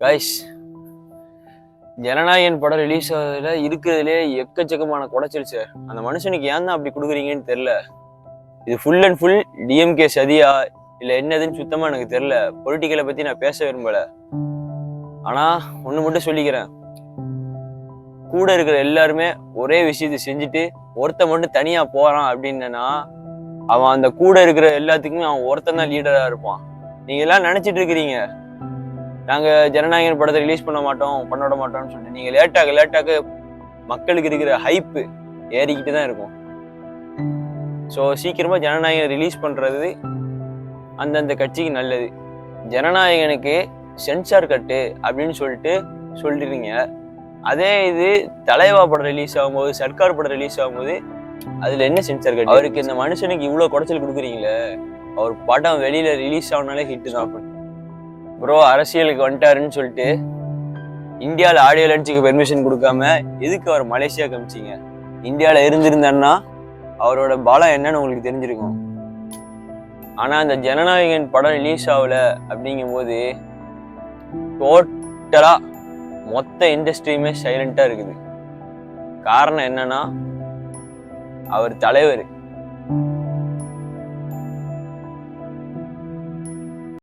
Guys, Jananayagan படம் release ஆகுதுல இருக்கிறதுலே எக்கச்சக்கமான குடைச்சல் சார். அந்த மனுஷனுக்கு ஏன் தான் அப்படி கொடுக்குறீங்கன்னு தெரியல. இது ஃபுல் அண்ட் ஃபுல் டிஎம்கே சதியா இல்ல என்னதுன்னு சுத்தமா எனக்கு தெரியல. பொலிட்டிக்கலை பத்தி நான் பேச விரும்பல. ஆனா ஒண்ணு மட்டும் சொல்லிக்கிறேன், கூட இருக்கிற எல்லாருமே ஒரே விஷயத்தை செஞ்சுட்டு ஒருத்த மட்டும் தனியா போறான் அப்படின்னா அவன் அந்த கூட இருக்கிற எல்லாத்துக்குமே அவன் ஒருத்தன் தான் லீடரா இருப்பான். நீங்க எல்லாம் நினைச்சிட்டு இருக்கிறீங்க நாங்க ஜனநாயகன் படத்தை ரிலீஸ் பண்ண விட மாட்டோம்னு சொல்லிட்டு நீங்க லேட்டாக மக்களுக்கு இருக்கிற ஹைப்பு ஏறிக்கிட்டு தான் இருக்கும். ஸோ சீக்கிரமா ஜனநாயகன் ரிலீஸ் பண்றது அந்தந்த கட்சிக்கு நல்லது. ஜனநாயகனுக்கு சென்சார் கட்டு அப்படின்னு சொல்லிடுறீங்க. அதே இது தலைவா படம் ரிலீஸ் ஆகும்போது, சர்க்கார் படம் ரிலீஸ் ஆகும்போது அதுல என்ன சென்சார் கட்டு? அவருக்கு இந்த மனுஷனுக்கு இவ்வளவு குடைச்சல் கொடுக்குறீங்களே, அவர் படம் வெளியில ரிலீஸ் ஆகுனாலே ஹிட் தான். ப்ரோ அரசியலுக்கு வந்துட்டாருன்னு சொல்லிட்டு இந்தியாவில் ஆடியோ லான்ச்சுக்கு பெர்மிஷன் கொடுக்காம எதுக்கு அவர் மலேசியா காமிச்சிங்க? இந்தியாவில் இருந்திருந்தாருன்னா அவரோட பலம் என்னன்னு உங்களுக்கு தெரிஞ்சிருக்கும். ஆனா அந்த ஜனநாயகன் படம் ரிலீஸ் ஆகல அப்படிங்கும் போது டோட்டலா மொத்த இண்டஸ்ட்ரியுமே சைலண்டா இருக்குது. காரணம் என்னன்னா அவர் தலைவர்.